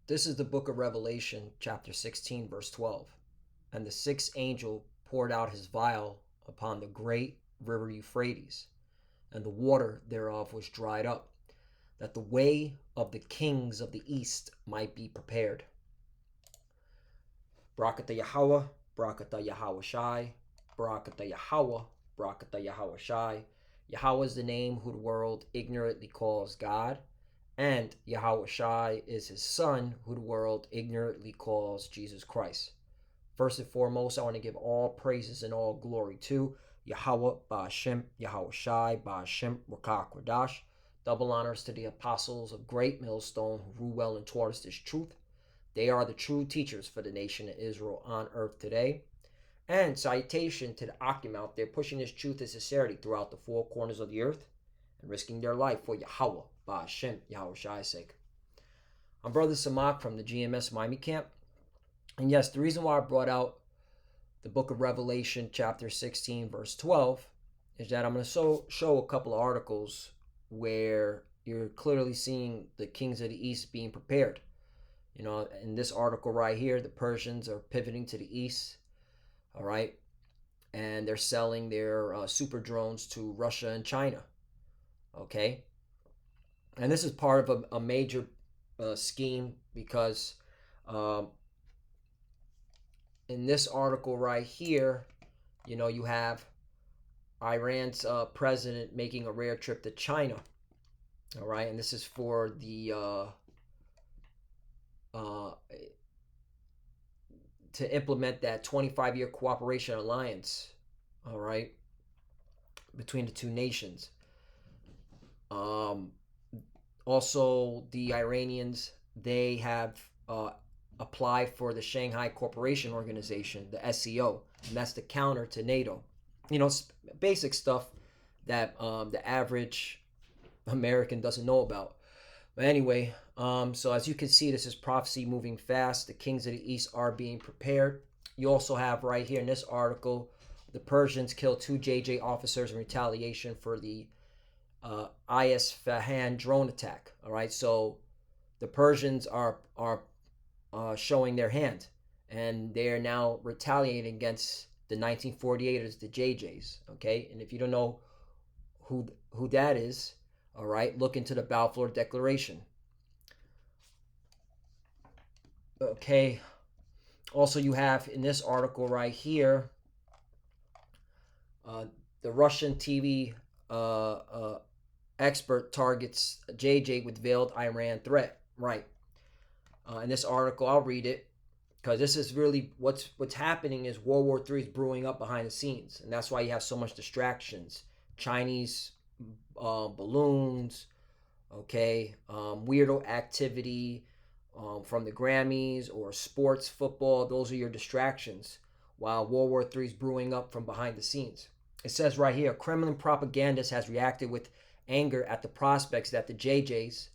This is the book of Revelation, chapter 16, verse 12. And the sixth angel poured out his vial upon the great river Euphrates, and the water thereof was dried up, that the way of the kings of the east might be prepared. Barakatah Yahweh, Barakatah Yahweh Shai, Barakatah Yahweh, Barakatah Yahweh Shai. Yahweh is the name who the world ignorantly calls God, and Yahweh Shai is his son, who the world ignorantly calls Jesus Christ. First and foremost, I want to give all praises and all glory to Yahweh Ba'ashem, Yahweh Shai, Ba'ashem, Rakah Kodash. Double honors to the apostles of Great Millstone who rule well and taught us this truth. They are the true teachers for the nation of Israel on earth today. And citation to the Akim out there pushing this truth and sincerity throughout the four corners of the earth and risking their life for Yahweh, Ba'ashem, Yahweh Shai's sake. I'm Brother Samak from the GMS Miami camp. And yes, the reason why I brought out the book of Revelation, chapter 16, verse 12, is that I'm going to show a couple of articles where you're clearly seeing the kings of the east being prepared. You know, in this article right here, the Persians are pivoting to the east, all right? And they're selling their super drones to Russia and China, okay? And this is part of a major scheme because in this article right here, you know, you have Iran's president making a rare trip to China, all right? And this is for the to implement that 25-year cooperation alliance, all right, between the two nations. Also, the Iranians, they have applied for the Shanghai Cooperation Organization, the SCO, and that's the counter to NATO. You know, basic stuff that the average American doesn't know about. But anyway, so as you can see, this is prophecy moving fast. The kings of the east are being prepared. You also have right here in this article, the Persians killed 2 JJ officers in retaliation for the Isfahan drone attack. All right, so the Persians are showing their hand, and they are now retaliating against the 1948ers, the JJs. Okay, and if you don't know who that is, all right, look into the Balfour Declaration. Okay, also you have in this article right here, the Russian TV expert targets JJ with veiled Iran threat. Right. In this article, I'll read it because this is really what's happening is World War III is brewing up behind the scenes, and that's why you have so much distractions. Chinese balloons, okay, weirdo activity from the Grammys or sports, football. Those are your distractions while World War III is brewing up from behind the scenes. It says right here, Kremlin propagandist has reacted with anger at the prospects that the JJs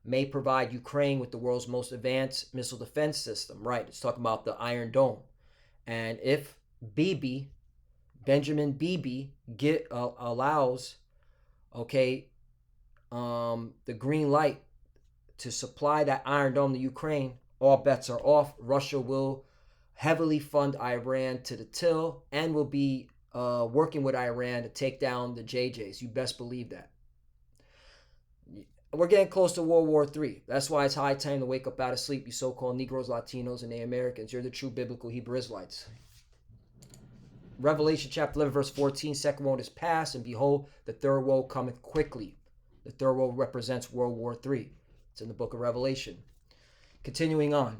may provide Ukraine with the world's most advanced missile defense system. Right, it's talking about the Iron Dome. And if Benjamin Bibi allows, okay, the green light to supply that Iron Dome to Ukraine, all bets are off. Russia will heavily fund Iran to the till and will be working with Iran to take down the JJs. You best believe that. We're getting close to World War III. That's why it's high time to wake up out of sleep, you so-called Negroes, Latinos, and Native Americans. You're the true biblical Hebrew Israelites. Revelation chapter 11, verse 14, second woe is past, and behold, the third woe cometh quickly. The third woe represents World War III. It's in the book of Revelation. Continuing on.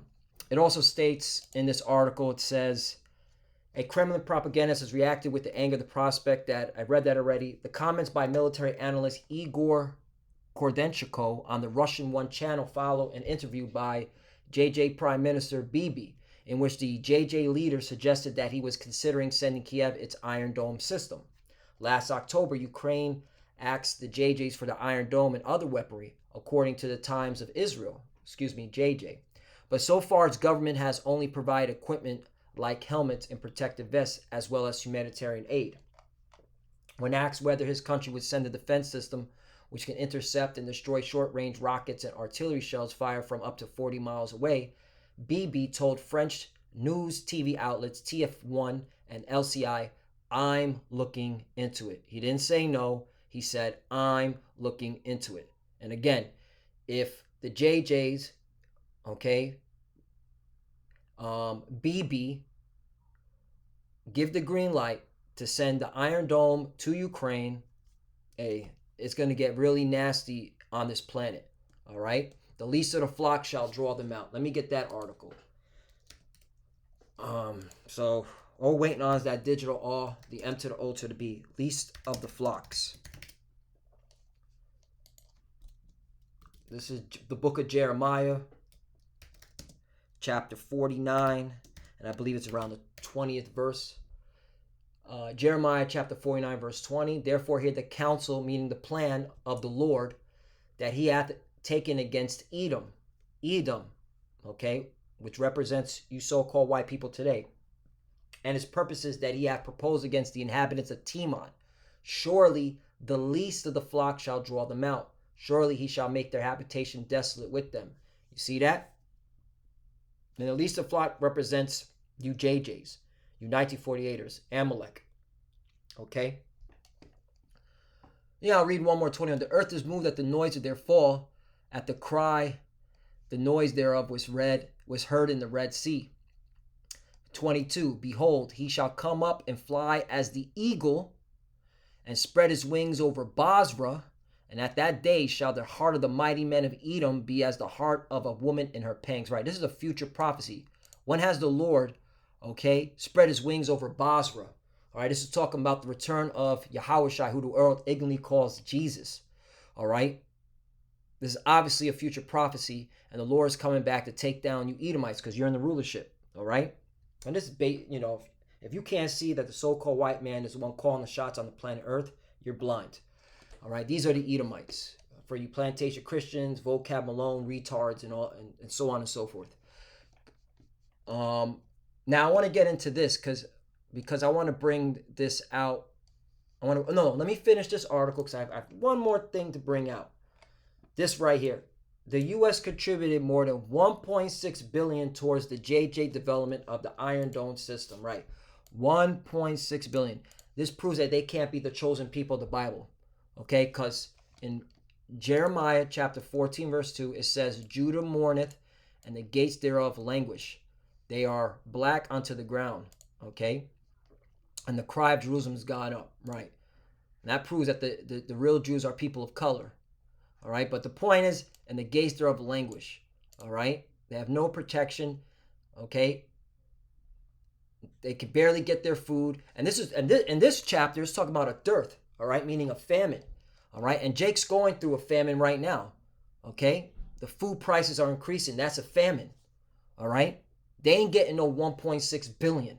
It also states in this article, it says, a Kremlin propagandist has reacted with the anger of the prospect that, I read that already, the comments by military analyst Igor Kordenchenko on the Russian One channel follow an interview by JJ Prime Minister Bibi, in which the JJ leader suggested that he was considering sending Kiev its Iron Dome system. Last October, Ukraine asked the JJs for the Iron Dome and other weaponry, according to the Times of Israel, JJ. But so far, its government has only provided equipment like helmets and protective vests, as well as humanitarian aid. When asked whether his country would send a defense system which can intercept and destroy short-range rockets and artillery shells fired from up to 40 miles away, Bibi told French news TV outlets TF1 and LCI, "I'm looking into it." He didn't say no. He said, "I'm looking into it." And again, if the JJs, okay, Bibi give the green light to send the Iron Dome to Ukraine, hey, it's going to get really nasty on this planet. All right? The least of the flock shall draw them out. Let me get that article. So all we're waiting on is that digital R, the M to the O to the B. Least of the flocks. This is the book of Jeremiah, chapter 49, and I believe it's around the 20th verse. Jeremiah chapter 49, verse 20. Therefore hear the counsel, meaning the plan of the Lord, that he hath taken against Edom. Edom, okay, which represents you so-called white people today. And his purposes that he hath proposed against the inhabitants of Teman. Surely the least of the flock shall draw them out. Surely he shall make their habitation desolate with them. You see that? And the least of the flock represents you JJs. You 1948ers, Amalek. Okay? Yeah, I'll read one more 21. The earth is moved at the noise of their fall, at the cry, the noise thereof was heard in the Red Sea. 22. Behold, he shall come up and fly as the eagle, and spread his wings over Basra, and at that day shall the heart of the mighty men of Edom be as the heart of a woman in her pangs. Right, this is a future prophecy. When has the Lord, okay, spread his wings over Basra? All right, this is talking about the return of Yahushua, who the world ignorantly calls Jesus. All right, this is obviously a future prophecy, and the Lord is coming back to take down you Edomites because you're in the rulership. All right, and this is, if you can't see that the so-called white man is the one calling the shots on the planet Earth, you're blind. All right, these are the Edomites. For you plantation Christians, vocab Malone, retards, and all, and so on and so forth. Now I want to get into this because I want to bring this out. Let me finish this article because I have one more thing to bring out. This right here. The U.S. contributed more than $1.6 billion towards the JJ development of the Iron Dome system. Right, $1.6 billion. This proves that they can't be the chosen people of the Bible. Okay, because in Jeremiah chapter 14, verse 2, it says, Judah mourneth, and the gates thereof languish. They are black unto the ground. Okay, and the cry of Jerusalem is gone up. Right, and that proves that the real Jews are people of color. All right, but the point is, and the gates thereof languish. All right, they have no protection. Okay, they can barely get their food, and this chapter is talking about a dearth. All right, meaning a famine. All right, and Jake's going through a famine right now. Okay, the food prices are increasing. That's a famine. All right, they ain't getting no 1.6 billion.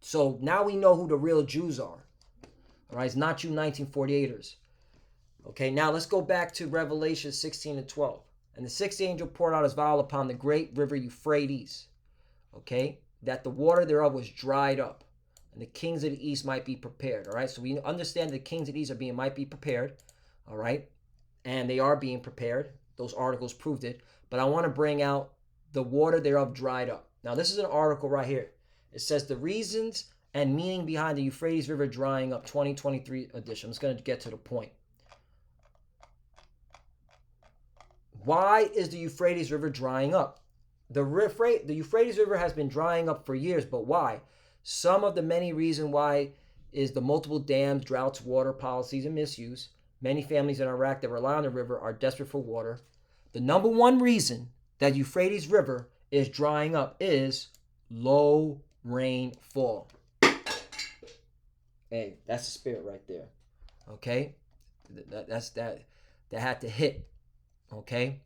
So now we know who the real Jews are. All right, it's not you 1948ers. Okay, now let's go back to Revelation 16 and 12. And the sixth angel poured out his vial upon the great river Euphrates. Okay, that the water thereof was dried up, and the kings of the east might be prepared. All right, so we understand the kings of the east might be prepared. All right, and they are being prepared. Those articles proved it. But I want to bring out the water thereof dried up. Now this is an article right here. It says the reasons and meaning behind the Euphrates River drying up, 2023 edition. I'm just going to get to the point. Why is the Euphrates River drying up? The Euphrates River has been drying up for years, but why? Some of the many reasons why is the multiple dams, droughts, water policies, and misuse. Many families in Iraq that rely on the river are desperate for water. The number one reason that Euphrates River is drying up is low rainfall. Hey, that's the spirit right there. Okay? That had to hit. Okay?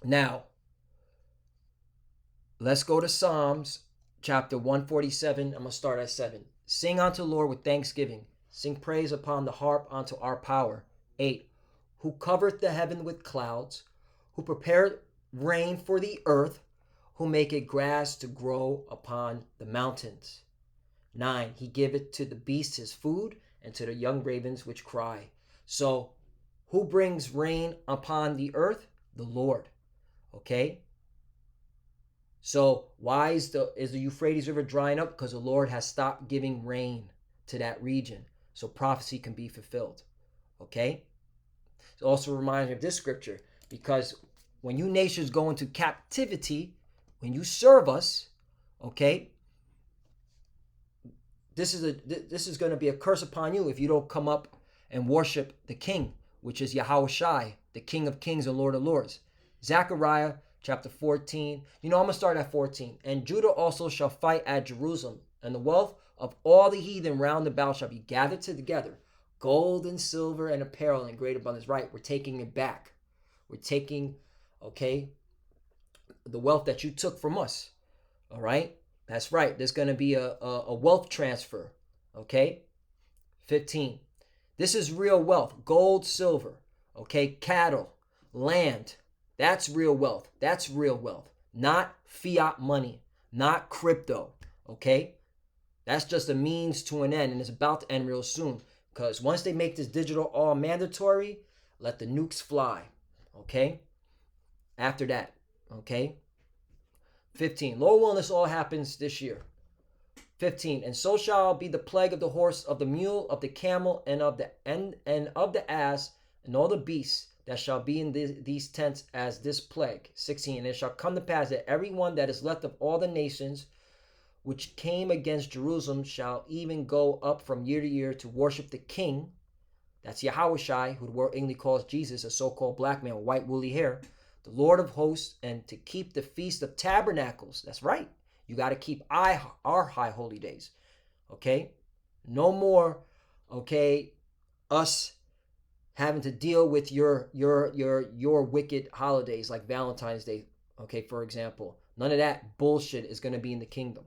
Now, let's go to Psalms chapter 147. I'm going to start at 7. Sing unto the Lord with thanksgiving. Sing praise upon the harp unto our power. 8. Who covereth the heaven with clouds, who prepareth rain for the earth, who maketh grass to grow upon the mountains. 9. He giveth to the beasts his food, and to the young ravens which cry. So Who brings rain upon the earth? The Lord. Okay? So why is the Euphrates River drying up? Because the Lord has stopped giving rain to that region, so prophecy can be fulfilled. Okay? It also reminds me of this scripture, because when you nations go into captivity, when you serve us, okay, this is going to be a curse upon you if you don't come up and worship the King, which is Yahushai, the King of Kings and Lord of Lords. Zechariah chapter 14. I'm going to start at 14. And Judah also shall fight at Jerusalem, and the wealth of all the heathen round about shall be gathered together, gold and silver and apparel in great abundance. Right, we're taking it back. We're taking, okay, the wealth that you took from us. All right, that's right. There's going to be a wealth transfer. Okay, 15. This is real wealth. Gold, silver, okay, cattle, land. That's real wealth. That's real wealth. Not fiat money, not crypto, okay? That's just a means to an end, and it's about to end real soon. Because once they make this digital all mandatory, let the nukes fly, okay? After that, okay? 15. Lord willing, this all happens this year. 15. And so shall be the plague of the horse, of the mule, of the camel, and of the ass, and all the beasts that shall be in these tents as this plague. 16. And it shall come to pass that every one that is left of all the nations which came against Jerusalem shall even go up from year to year to worship the King. That's Yahushai, who the world English calls Jesus, a so-called black man with white woolly hair, the Lord of hosts, and to keep the Feast of Tabernacles. That's right. You got to keep our high holy days. Okay? No more, okay, us having to deal with your wicked holidays like Valentine's Day, okay, for example. None of that bullshit is going to be in the kingdom.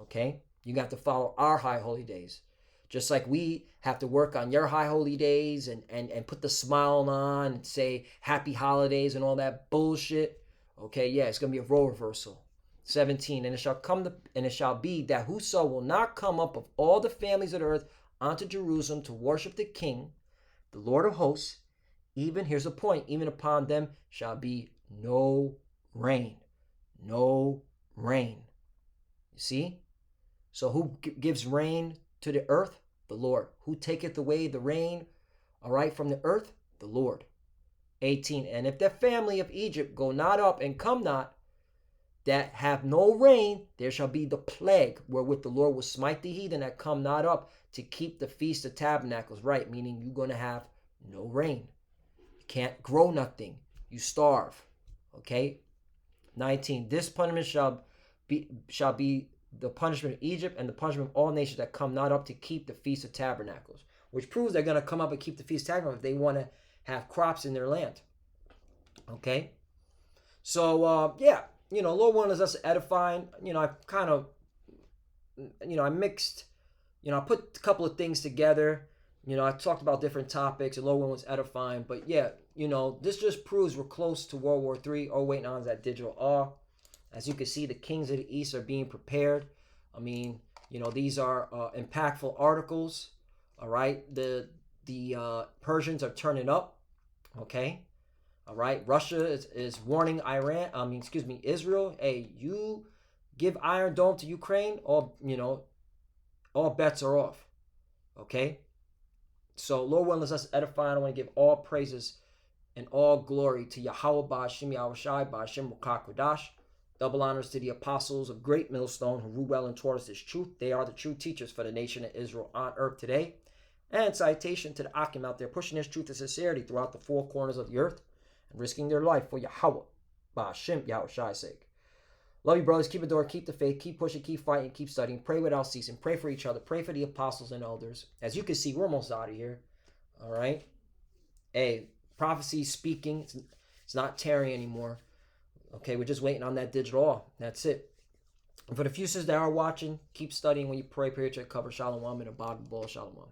Okay? You got to follow our high holy days. Just like we have to work on your high holy days and put the smile on and say happy holidays and all that bullshit. Okay, yeah, it's going to be a role reversal. 17. And it shall be that whoso will not come up of all the families of the earth unto Jerusalem to worship the King, the Lord of hosts, even, here's the point, even upon them shall be no rain. No rain. You see? So who gives rain to the earth? The Lord. Who taketh away the rain, all right, from the earth? The Lord. 18. And if the family of Egypt go not up and come not, that have no rain, there shall be the plague wherewith the Lord will smite the heathen that come not up to keep the Feast of Tabernacles. Right, meaning you're going to have no rain. You can't grow nothing. You starve. Okay? 19. This punishment shall be the punishment of Egypt and the punishment of all nations that come not up to keep the Feast of Tabernacles. Which proves they're going to come up and keep the Feast of Tabernacles if they want to have crops in their land. Okay? So, yeah. Lord wanted us edifying. I kind of, I mixed, I put a couple of things together. I talked about different topics, and Lord was edifying. But yeah, this just proves we're close to World War III. Or waiting on that digital awe. As you can see, the kings of the East are being prepared. I mean, these are impactful articles. All right, the Persians are turning up. Okay. All right, Russia is warning Israel. Hey, you give Iron Dome to Ukraine, all bets are off. Okay, so Lord willing, us edify. I want to give all praises and all glory to Yahweh Ba'Hashem Yahushai Ba'Hashem Ruach Double honors to the apostles of Great Millstone who rule well and taught us this truth. They are the true teachers for the nation of Israel on earth today. And citation to the Akim out there pushing this truth and sincerity throughout the four corners of the earth, risking their life for Yahweh, Ba'Hashem, Yahushai's sake. Love you, brothers. Keep adoring, keep the faith, keep pushing, keep fighting, keep studying. Pray without ceasing. Pray for each other. Pray for the apostles and elders. As you can see, we're almost out of here. All right? Hey, prophecy speaking. It's not tarrying anymore. Okay, we're just waiting on that digital awe. That's it. And for the few sisters that are watching, keep studying when you pray. Pray to cover. Shalom and a Bible ball. Shalom.